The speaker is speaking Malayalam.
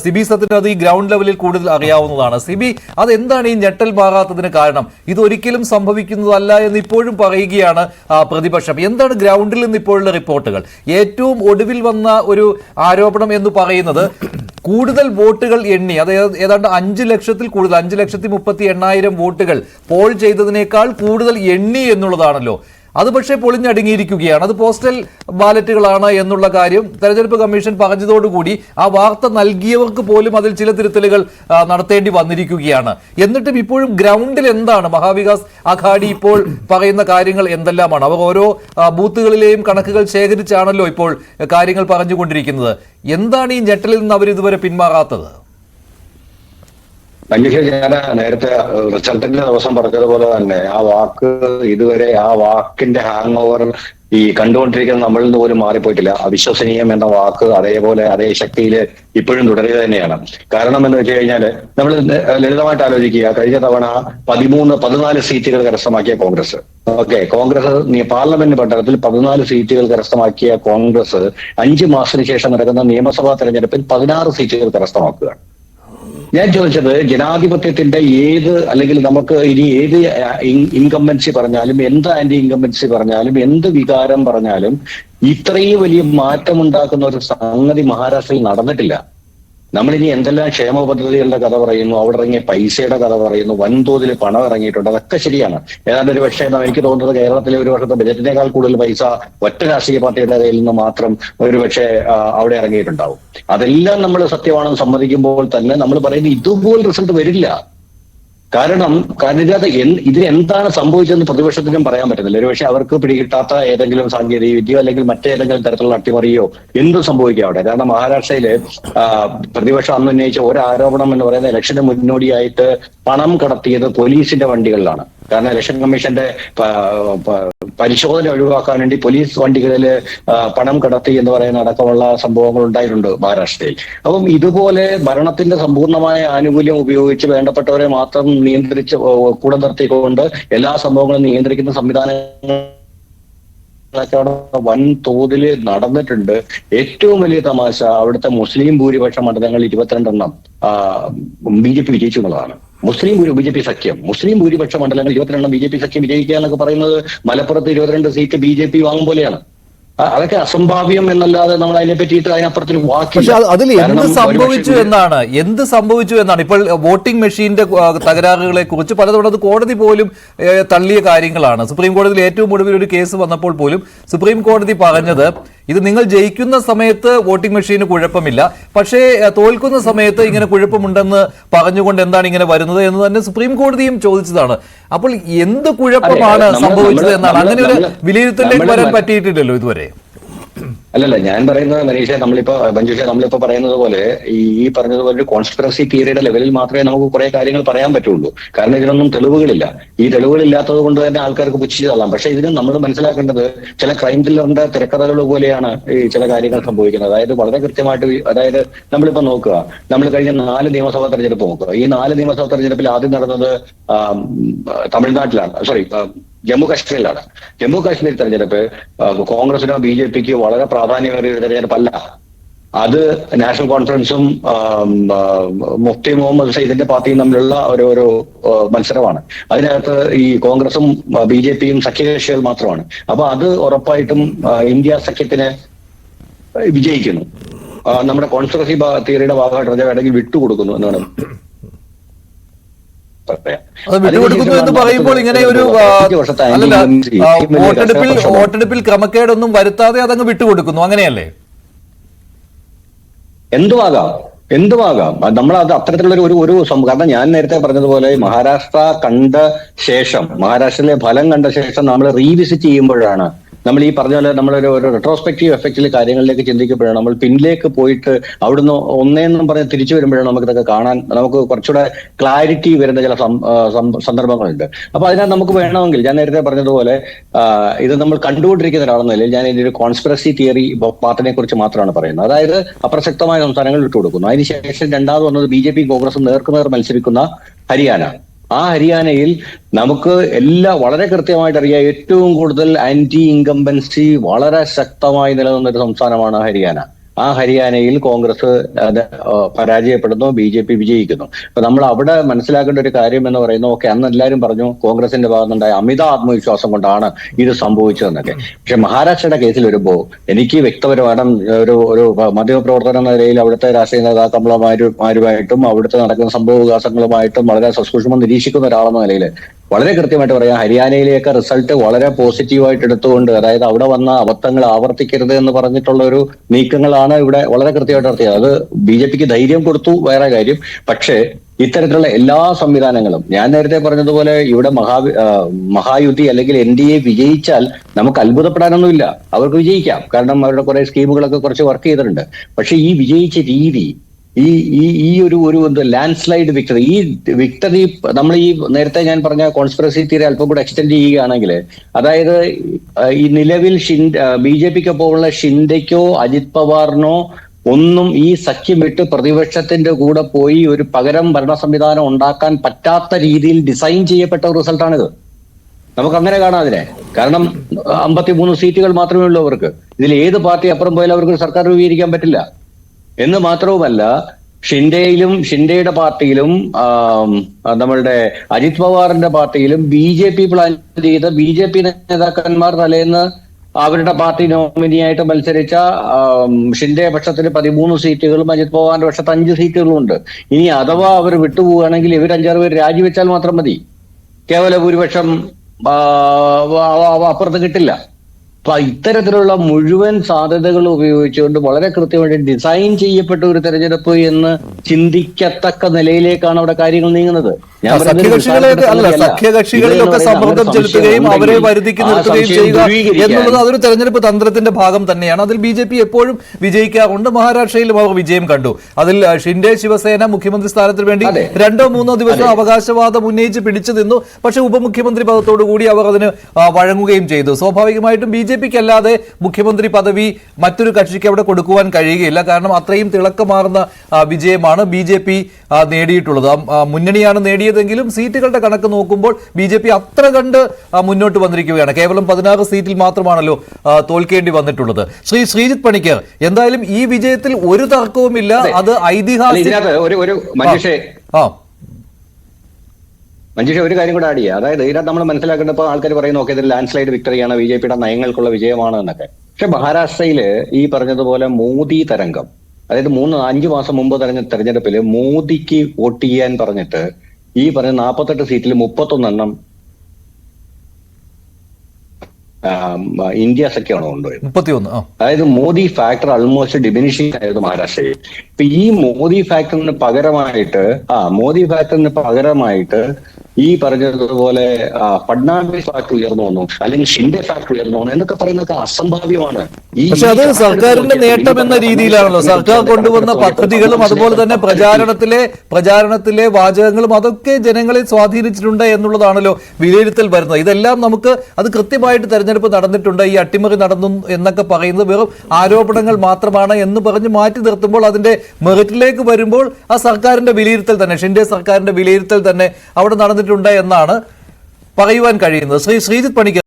സിബി സത്യന് അത് ഈ ഗ്രൗണ്ട് ലെവലിൽ കൂടുതൽ അറിയാവുന്നതാണ്. സിബി, അതെന്താണ് ഈ ഞെട്ടൽ മാറാത്തതിന് കാരണം? ഇതൊരിക്കലും സംഭവിക്കുന്നതല്ല എന്ന് ഇപ്പോഴും പറയുകയാണ് പ്രതിപക്ഷം. എന്താണ് ഗ്രൗണ്ടിൽ നിന്ന് ഇപ്പോഴുള്ള റിപ്പോർട്ടുകൾ? ഏറ്റവും ഒടുവിൽ വന്ന ഒരു ആരോപണം എന്ന് പറയുന്നത് കൂടുതൽ വോട്ടുകൾ എണ്ണി, അത് ഏതാണ്ട് 5 ലക്ഷത്തിൽ കൂടുതൽ, 5,38,000 വോട്ടുകൾ പോൾ ചെയ്തതിനേക്കാൾ കൂടുതൽ എണ്ണി എന്നുള്ളതാണല്ലോ. അത് പക്ഷേ പൊളിഞ്ഞടുങ്ങിയിരിക്കുകയാണ്. അത് പോസ്റ്റൽ ബാലറ്റുകളാണ് എന്നുള്ള കാര്യം തെരഞ്ഞെടുപ്പ് കമ്മീഷൻ പറഞ്ഞതോടുകൂടി ആ വാർത്ത നൽകിയവർക്ക് പോലും അതിൽ ചില തിരുത്തലുകൾ നടത്തേണ്ടി വന്നിരിക്കുകയാണ്. എന്നിട്ടും ഇപ്പോഴും ഗ്രൗണ്ടിൽ എന്താണ്? മഹാവികാസ് അഘാടി ഇപ്പോൾ പറയുന്ന കാര്യങ്ങൾ എന്തെല്ലാമാണ്? അവർ ഓരോ ബൂത്തുകളിലെയും കണക്കുകൾ ശേഖരിച്ചാണല്ലോ ഇപ്പോൾ കാര്യങ്ങൾ പറഞ്ഞുകൊണ്ടിരിക്കുന്നത്. എന്താണ് ഈ ഞെട്ടലിൽ നിന്ന് അവർ ഇതുവരെ പിന്മാറാത്തത്? മഞ്ജുഷ, ഞാൻ നേരത്തെ റിസൾട്ടിന്റെ ദിവസം പറഞ്ഞതുപോലെ തന്നെ ആ വാക്ക് ഇതുവരെ, ആ വാക്കിന്റെ ഹാങ് ഓവർ ഈ കണ്ടുകൊണ്ടിരിക്കുന്ന നമ്മളിൽ നിന്ന് പോലും മാറിപ്പോയിട്ടില്ല. അവിശ്വസനീയം എന്ന വാക്ക് അതേപോലെ അതേ ശക്തിയിൽ ഇപ്പോഴും തുടരുക തന്നെയാണ്. കാരണം എന്ന് വെച്ച് കഴിഞ്ഞാൽ നമ്മൾ ലളിതമായിട്ട് ആലോചിക്കുക, കഴിഞ്ഞ തവണ 14 സീറ്റുകൾ കരസ്ഥമാക്കിയ കോൺഗ്രസ്, കോൺഗ്രസ് പാർലമെന്റ് മണ്ഡലത്തിൽ 14 സീറ്റുകൾ കരസ്ഥമാക്കിയ കോൺഗ്രസ് 5 മാസത്തിന് ശേഷം നടക്കുന്ന നിയമസഭാ തെരഞ്ഞെടുപ്പിൽ 16 സീറ്റുകൾ കരസ്ഥമാക്കുകയാണ്. ഞാൻ ചോദിച്ചത്, ജനാധിപത്യത്തിന്റെ അല്ലെങ്കിൽ നമുക്ക് ഇനി ഏത് ഇൻകംബൻസി പറഞ്ഞാലും, എന്ത് ആന്റി ഇൻകംബൻസി പറഞ്ഞാലും, എന്ത് വികാരം പറഞ്ഞാലും ഇത്രയും വലിയ മാറ്റമുണ്ടാക്കുന്ന ഒരു സംഗതി മഹാരാഷ്ട്രയിൽ നടന്നിട്ടില്ല. നമ്മളിനി എന്തെല്ലാം ക്ഷേമ പദ്ധതികളുടെ കഥ പറയുന്നു, അവിടെ ഇറങ്ങിയ പൈസയുടെ കഥ പറയുന്നു, വൻതോതിൽ പണം ഇറങ്ങിയിട്ടുണ്ട്, അതൊക്കെ ശരിയാണ്. ഏതാണ്ട് ഒരു പക്ഷേ എനിക്ക് തോന്നുന്നത് കേരളത്തിലെ ഒരു വർഷത്തെ ബജറ്റിനേക്കാൾ കൂടുതൽ പൈസ ഒറ്റ രാഷ്ട്രീയ പാർട്ടിയുടെ കയ്യിൽ നിന്ന് മാത്രം ഒരു പക്ഷേ അവിടെ ഇറങ്ങിയിട്ടുണ്ടാവും. അതെല്ലാം നമ്മൾ സത്യമാണെന്ന് സമ്മതിക്കുമ്പോൾ തന്നെ നമ്മൾ പറയുന്നത് ഇതുപോലെ റിസൾട്ട് വരില്ല. കാരണം ഇതിന് എന്താണ് സംഭവിച്ചതെന്ന് പ്രതിപക്ഷത്തിനും പറയാൻ പറ്റുന്നില്ല. ഒരുപക്ഷെ അവർക്ക് പിടികിട്ടാത്ത ഏതെങ്കിലും സാങ്കേതിക വിദ്യയോ അല്ലെങ്കിൽ മറ്റേതെങ്കിലും തരത്തിലുള്ള അട്ടിമറിയോ എന്തും സംഭവിക്കാം അവിടെ. കാരണം മഹാരാഷ്ട്രയില് പ്രതിപക്ഷം അന്ന് ഉന്നയിച്ച ഒരു ആരോപണം എന്ന് പറയുന്നത് ഇലക്ഷന് മുന്നോടിയായിട്ട് പണം കടത്തിയത് പോലീസിന്റെ വണ്ടികളിലാണ്. കാരണം ഇലക്ഷൻ കമ്മീഷന്റെ പരിശോധന ഒഴിവാക്കാൻ വേണ്ടി പോലീസ് വണ്ടികളിൽ പണം കടത്തി എന്ന് പറയുന്ന അടക്കമുള്ള സംഭവങ്ങൾ ഉണ്ടായിട്ടുണ്ട് മഹാരാഷ്ട്രയിൽ. അപ്പം ഇതുപോലെ ഭരണത്തിന്റെ സമ്പൂർണമായ ആനുകൂല്യം ഉപയോഗിച്ച് വേണ്ടപ്പെട്ടവരെ മാത്രം നിയന്ത്രിച്ച് കൂടെ നിർത്തിക്കൊണ്ട് എല്ലാ സംഭവങ്ങളും നിയന്ത്രിക്കുന്ന സംവിധാനങ്ങൾ വൻ തോതിൽ നടന്നിട്ടുണ്ട്. ഏറ്റവും വലിയ തമാശ, അവിടുത്തെ മുസ്ലിം ഭൂരിപക്ഷ മണ്ഡലങ്ങളിൽ 22 BJP വിജയിച്ചു എന്നുള്ളതാണ്. BJP സഖ്യം മുസ്ലിം ഭൂരിപക്ഷ മണ്ഡലങ്ങൾ 22 BJP സഖ്യം വിജയിക്കുക എന്നൊക്കെ പറയുന്നത് മലപ്പുറത്ത് 22 സീറ്റ് BJP വാങ്ങും പോലെയാണ്. അതൊക്കെ അസംഭാവ്യം എന്നല്ലാതെ നമ്മൾ അതിനെ പറ്റിയിട്ട് അതിനപ്പുറത്തിന് വാക്കില്ല. അതിൽ എന്ത് സംഭവിച്ചു എന്നാണ് ഇപ്പോൾ വോട്ടിംഗ് മെഷീന്റെ തകരാറുകളെ കുറിച്ച് പലതവണ അത് കോടതി പോലും തള്ളിയ കാര്യങ്ങളാണ്. സുപ്രീം കോടതിയിൽ ഏറ്റവും ഒടുവിൽ ഒരു കേസ് വന്നപ്പോൾ പോലും സുപ്രീം കോടതി പറഞ്ഞത്, ഇത് നിങ്ങൾ ജയിക്കുന്ന സമയത്ത് വോട്ടിംഗ് മെഷീന് കുഴപ്പമില്ല, പക്ഷേ തോൽക്കുന്ന സമയത്ത് ഇങ്ങനെ കുഴപ്പമുണ്ടെന്ന് പറഞ്ഞുകൊണ്ട് എന്താണ് ഇങ്ങനെ വരുന്നത് എന്ന് തന്നെ സുപ്രീം കോടതിയും ചോദിച്ചതാണ്. അപ്പോൾ എന്ത് കുഴപ്പമാണ് സംഭവിച്ചത് എന്നാണ്. അങ്ങനെ ഒരു വിലയിരുത്തലിലേക്ക് വരാൻ പറ്റിയിട്ടില്ലല്ലോ ഇതുവരെ. അല്ലല്ല, ഞാൻ പറയുന്നത് മഞ്ജുഷ നമ്മളിപ്പോ പറയുന്നത് പോലെ ഈ പറഞ്ഞതുപോലെ ഒരു കോൺസ്പിറസി തിയറിയുടെ ലെവലിൽ മാത്രമേ നമുക്ക് കുറെ കാര്യങ്ങൾ പറയാൻ പറ്റുള്ളൂ. കാരണം ഇതിനൊന്നും തെളിവുകളില്ല. ഈ തെളിവുകളില്ലാത്തത് കൊണ്ട് തന്നെ ആൾക്കാർക്ക് പുച്ഛിച്ച് തള്ളാം. പക്ഷെ ഇതിന് നമ്മൾ മനസ്സിലാക്കേണ്ടത് ചില ക്രൈം ത്രില്ലറിന്റെ തിരക്കഥകൾ പോലെയാണ് ഈ ചില കാര്യങ്ങൾ സംഭവിക്കുന്നത്. അതായത് വളരെ കൃത്യമായിട്ട്, അതായത് നമ്മളിപ്പോ നോക്കുക, നമ്മൾ കഴിഞ്ഞ 4 നിയമസഭാ തെരഞ്ഞെടുപ്പ് നോക്കുക. ഈ 4 നിയമസഭാ തെരഞ്ഞെടുപ്പിൽ ആദ്യം നടന്നത് ജമ്മു കാശ്മീരിലാണ്. ജമ്മു കാശ്മീർ തെരഞ്ഞെടുപ്പ് കോൺഗ്രസിനോ BJPക്കോ വളരെ പ്രാധാന്യമേറിയ ഒരു തെരഞ്ഞെടുപ്പല്ല. അത് നാഷണൽ കോൺഫറൻസും മുഫ്തി മുഹമ്മദ് സയ്യിദിന്റെ പാർട്ടിയും തമ്മിലുള്ള ഒരു മത്സരമാണ്. അതിനകത്ത് ഈ കോൺഗ്രസും BJPയും സഖ്യകക്ഷികൾ മാത്രമാണ്. അപ്പൊ അത് ഉറപ്പായിട്ടും ഇന്ത്യ സഖ്യത്തിന് വിജയിക്കുന്നു. നമ്മുടെ കോൺസ്പിറസി തിയറിയുടെ ഭാഗമായിട്ട് വേണമെങ്കിൽ വിട്ടുകൊടുക്കുന്നു എന്നാണ്. വിട്ടുകൊടുക്കുന്നു എന്ന് പറയുമ്പോൾ ഇങ്ങനെ ഒരു വോട്ടെടുപ്പിൽ ക്രമക്കേടൊന്നും വരുത്താതെ അതങ്ങ് വിട്ടുകൊടുക്കുന്നു, അങ്ങനെയല്ലേ? എന്തുമാകാം നമ്മളത് അത്തരത്തിലുള്ള ഒരു കാരണം ഞാൻ നേരത്തെ പറഞ്ഞതുപോലെ മഹാരാഷ്ട്രയിലെ ഫലം കണ്ട ശേഷം നമ്മൾ റീവിസിറ്റ് ചെയ്യുമ്പോഴാണ് നമ്മൾ ഈ പറഞ്ഞ പോലെ നമ്മളൊരു റെട്രോസ്പെക്റ്റീവ് എഫക്റ്റിൽ കാര്യങ്ങളിലേക്ക് ചിന്തിക്കുമ്പോഴാണ്, നമ്മൾ പിന്നിലേക്ക് പോയിട്ട് അവിടുന്ന് ഒന്നേന്നും പറഞ്ഞ് തിരിച്ചു വരുമ്പോഴാണ് നമുക്കിതൊക്കെ കാണാൻ, നമുക്ക് കുറച്ചുകൂടെ ക്ലാരിറ്റി വരുന്ന ചില സന്ദർഭങ്ങളുണ്ട്. അപ്പൊ അതിനകത്ത് നമുക്ക് വേണമെങ്കിൽ ഞാൻ നേരത്തെ പറഞ്ഞതുപോലെ ഇത് നമ്മൾ കണ്ടുകൊണ്ടിരിക്കുന്ന ഒരാളെന്നല്ല, ഞാൻ ഇതിന്റെ ഒരു കോൺസ്പിറസി തിയറി പാർട്ടിനെ കുറിച്ച് മാത്രമാണ് പറയുന്നത്. അതായത് അപ്രസക്തമായ സംസ്ഥാനങ്ങൾ വിട്ടുകൊടുക്കുന്നു. അതിനുശേഷം രണ്ടാമത് വന്നത് BJP കോൺഗ്രസും നേർക്കുനേർ മത്സരിക്കുന്ന ഹരിയാന. ആ ഹരിയാനയിൽ നമുക്ക് വളരെ കൃത്യമായിട്ട് അറിയാം, ഏറ്റവും കൂടുതൽ ആന്റി ഇൻകംബൻസി വളരെ ശക്തമായി നിലനിന്നൊരു സംസ്ഥാനമാണ് ഹരിയാന. ആ ഹരിയാനയിൽ കോൺഗ്രസ് പരാജയപ്പെടുന്നു, BJP വിജയിക്കുന്നു. അപ്പൊ നമ്മൾ അവിടെ മനസ്സിലാക്കേണ്ട ഒരു കാര്യം എന്ന് പറയുന്നത്, ഓക്കെ, അന്ന് എല്ലാവരും പറഞ്ഞു കോൺഗ്രസിന്റെ ഭാഗത്തുണ്ടായ അമിത ആത്മവിശ്വാസം കൊണ്ടാണ് ഇത് സംഭവിച്ചതെന്നൊക്കെ. പക്ഷെ മഹാരാഷ്ട്രയുടെ കേസിൽ വരുമ്പോൾ എനിക്ക് വ്യക്തപരമായിട്ടും ഒരു മാധ്യമപ്രവർത്തനം എന്ന നിലയിൽ അവിടുത്തെ രാഷ്ട്രീയ നേതാക്കന്മാരുമായിട്ടും അവിടുത്തെ നടക്കുന്ന സംഭവവികാസങ്ങളുമായിട്ടും വളരെ സസൂക്ഷ്മം നിരീക്ഷിക്കുന്ന ഒരാളെന്ന നിലയിൽ വളരെ കൃത്യമായിട്ട് പറയാം, ഹരിയാനയിലേക്ക് റിസൾട്ട് വളരെ പോസിറ്റീവായിട്ട് എടുത്തുകൊണ്ട്, അതായത് അവിടെ വന്ന അബദ്ധങ്ങൾ ആവർത്തിക്കരുത് എന്ന് പറഞ്ഞിട്ടുള്ള ഒരു നീക്കങ്ങളാണ് ഇവിടെ വളരെ കൃത്യമായിട്ട് നടത്തിയത്. അത് BJPക്ക് ധൈര്യം കൊടുത്തു, വേറെ കാര്യം. പക്ഷേ ഇത്തരത്തിലുള്ള എല്ലാ സംവിധാനങ്ങളും, ഞാൻ നേരത്തെ പറഞ്ഞതുപോലെ ഇവിടെ മഹായുദ്ധി അല്ലെങ്കിൽ NDA വിജയിച്ചാൽ നമുക്ക് അത്ഭുതപ്പെടാനൊന്നുമില്ല. അവർക്ക് വിജയിക്കാം, കാരണം അവരുടെ കുറെ സ്കീമുകളൊക്കെ കുറച്ച് വർക്ക് ചെയ്തിട്ടുണ്ട്. പക്ഷെ ഈ വിജയിച്ച രീതി, ഈ ഒരു ലാൻഡ് സ്ലൈഡ് വിക്ടറി, ഈ വിക്ടറി നമ്മൾ ഈ നേരത്തെ ഞാൻ പറഞ്ഞ കോൺസ്പിറസി തിയറി അല്പം കൂടെ എക്സ്റ്റെൻഡ് ചെയ്യുകയാണെങ്കിൽ, അതായത് ഈ നിലവിൽ BJPക്കൊപ്പമുള്ള ഷിൻഡെക്കോ അജിത് പവാറിനോ ഒന്നും ഈ സഖ്യം വിട്ട് പ്രതിപക്ഷത്തിന്റെ കൂടെ പോയി ഒരു പകരം ഭരണ സംവിധാനം ഉണ്ടാക്കാൻ പറ്റാത്ത രീതിയിൽ ഡിസൈൻ ചെയ്യപ്പെട്ട ഒരു റിസൾട്ടാണിത്. നമുക്ക് അങ്ങനെ കാണാം അതിനെ. കാരണം 53 സീറ്റുകൾ മാത്രമേ ഉള്ളൂ അവർക്ക്. ഇതിൽ ഏത് പാർട്ടി അപ്പുറം പോയാലും അവർക്ക് സർക്കാർ രൂപീകരിക്കാൻ പറ്റില്ല. എന്ന് മാത്രവുമല്ല, ഷിൻഡെയുടെ പാർട്ടിയിലും നമ്മളുടെ അജിത് പവാറിന്റെ പാർട്ടിയിലും BJP പ്ലാൻ ചെയ്ത BJP നേതാക്കന്മാർ തലേന്ന് അവരുടെ പാർട്ടി നോമിനിയായിട്ട് മത്സരിച്ച ഷിൻഡെ പക്ഷത്തിന് 13 സീറ്റുകളും അജിത് പവാറിന്റെ പക്ഷത്ത് 5 സീറ്റുകളും ഉണ്ട്. ഇനി അഥവാ അവർ വിട്ടുപോവുകയാണെങ്കിൽ ഇവർ 5-6 പേര് രാജിവെച്ചാൽ മാത്രം മതി, കേവല ഭൂരിപക്ഷം അപ്പുറത്ത് കിട്ടില്ല. അപ്പൊ ഇത്തരത്തിലുള്ള മുഴുവൻ സാധ്യതകൾ ഉപയോഗിച്ചുകൊണ്ട് വളരെ കൃത്യമായിട്ട് ഡിസൈൻ ചെയ്യപ്പെട്ട ഒരു തെരഞ്ഞെടുപ്പ് എന്ന് ചിന്തിക്കത്തക്ക നിലയിലേക്കാണ് അവിടെ കാര്യങ്ങൾ നീങ്ങുന്നത്. സഖ്യകക്ഷികളിലൊക്കെ സമ്മർദ്ദം ചെലുത്തുകയും അവരെ വരുതിക്ക് നിർത്തുകയും ചെയ്യുക എന്നുള്ളത് അതൊരു തെരഞ്ഞെടുപ്പ് തന്ത്രത്തിന്റെ ഭാഗം തന്നെയാണ്. അതിൽ BJP എപ്പോഴും വിജയിക്കാറുണ്ട്. മഹാരാഷ്ട്രയിലും അവർ വിജയം കണ്ടു. അതിൽ ഷിൻഡെ ശിവസേന മുഖ്യമന്ത്രി സ്ഥാനത്തിന് വേണ്ടി 2-3 ദിവസം അവകാശവാദം ഉന്നയിച്ച് പിടിച്ചു നിന്നു. പക്ഷെ ഉപമുഖ്യമന്ത്രി പദത്തോടു കൂടി അവർ അതിന് വഴങ്ങുകയും ചെയ്തു. സ്വാഭാവികമായിട്ടും BJPക്ക് അല്ലാതെ മുഖ്യമന്ത്രി പദവി മറ്റൊരു കക്ഷിക്ക് അവിടെ കൊടുക്കുവാൻ കഴിയുകയില്ല. കാരണം അത്രയും തിളക്കമാർന്ന വിജയമാണ് BJP നേടിയിട്ടുള്ളത്. മുന്നണിയാണ് നേടിയതെങ്കിലും സീറ്റുകളുടെ കണക്ക് നോക്കുമ്പോൾ BJP അത്ര കണ്ട് മുന്നോട്ട് വന്നിരിക്കുകയാണ്. കേവലം 16 സീറ്റിൽ മാത്രമാണല്ലോ തോൽക്കേണ്ടി വന്നിട്ടുള്ളത്. ശ്രീജിത്ത് പണിക്കർ, എന്തായാലും ഈ വിജയത്തിൽ ഒരു തർക്കവുമില്ല, അത് ഐതിഹാസിക. മഞ്ജുഷ, ഒരു കാര്യം കൂടെ ആഡ് ചെയ്യുക. അതായത് ഇതിനകത്ത് നമ്മൾ മനസ്സിലാക്കേണ്ടപ്പോൾ ആൾക്കാർ പറയുന്നു, ഓക്കെ, ഇത് ലാൻഡ് സ്ലൈഡ് വിക്ടറിയാണ്, BJPയുടെ നയങ്ങൾക്കുള്ള വിജയമാണ് എന്നൊക്കെ. പക്ഷെ മഹാരാഷ്ട്രയില് ഈ പറഞ്ഞതുപോലെ മോദി തരംഗം, അതായത് 5 മാസം മുമ്പ് തെരഞ്ഞെടുപ്പിൽ മോദിക്ക് വോട്ട് ചെയ്യാൻ പറഞ്ഞിട്ട് ഈ പറഞ്ഞ 48 സീറ്റിൽ 31 ഇന്ത്യ സഖ്യമാണ് കൊണ്ടുപോയത്. 31. അതായത് മോദി ഫാക്ടർ ആൾമോസ്റ്റ് ഡിമിനിഷിംഗ് ആയിരുന്നു മഹാരാഷ്ട്രയിൽ. ഇപ്പൊ ഈ മോദി ഫാക്ടറിന് പകരമായിട്ട് ഈ പറഞ്ഞതുപോലെ ഫഡ്നാവിസ് ഫാക്ടർ ഉയർന്നു വന്നു, അല്ലെങ്കിൽ ഷിൻഡെ ഫാക്ടർ ഉയർന്നു വന്നു എന്നൊക്കെ പറയുന്നതൊക്കെ അസംഭാവ്യമാണ്. പക്ഷെ അത് സർക്കാരിന്റെ നേട്ടം എന്ന രീതിയിലാണല്ലോ സർക്കാർ കൊണ്ടുവന്ന പദ്ധതികളും അതുപോലെ തന്നെ പ്രചാരണത്തിലെ വാചകങ്ങളും അതൊക്കെ ജനങ്ങളെ സ്വാധീനിച്ചിട്ടുണ്ട് എന്നുള്ളതാണല്ലോ വിലയിരുത്തൽ വരുന്നത്. ഇതെല്ലാം നമുക്ക് അത് കൃത്യമായിട്ട് തെരഞ്ഞെടുപ്പ് നടന്നിട്ടുണ്ട്, ഈ അട്ടിമറി നടന്നു എന്നൊക്കെ പറയുന്നത് വെറും ആരോപണങ്ങൾ മാത്രമാണ് എന്ന് പറഞ്ഞ് മാറ്റി നിർത്തുമ്പോൾ അതിന്റെ മെറിറ്റിലേക്ക് വരുമ്പോൾ ആ സർക്കാരിന്റെ വിലയിരുത്തൽ തന്നെ, ഷിൻഡെ സർക്കാരിന്റെ വിലയിരുത്തൽ തന്നെ അവിടെ നടന്നിട്ടുണ്ട് എന്നാണ് പറയുവാൻ കഴിയുന്നത്. ശ്രീജിത്ത് പണിക്കർ.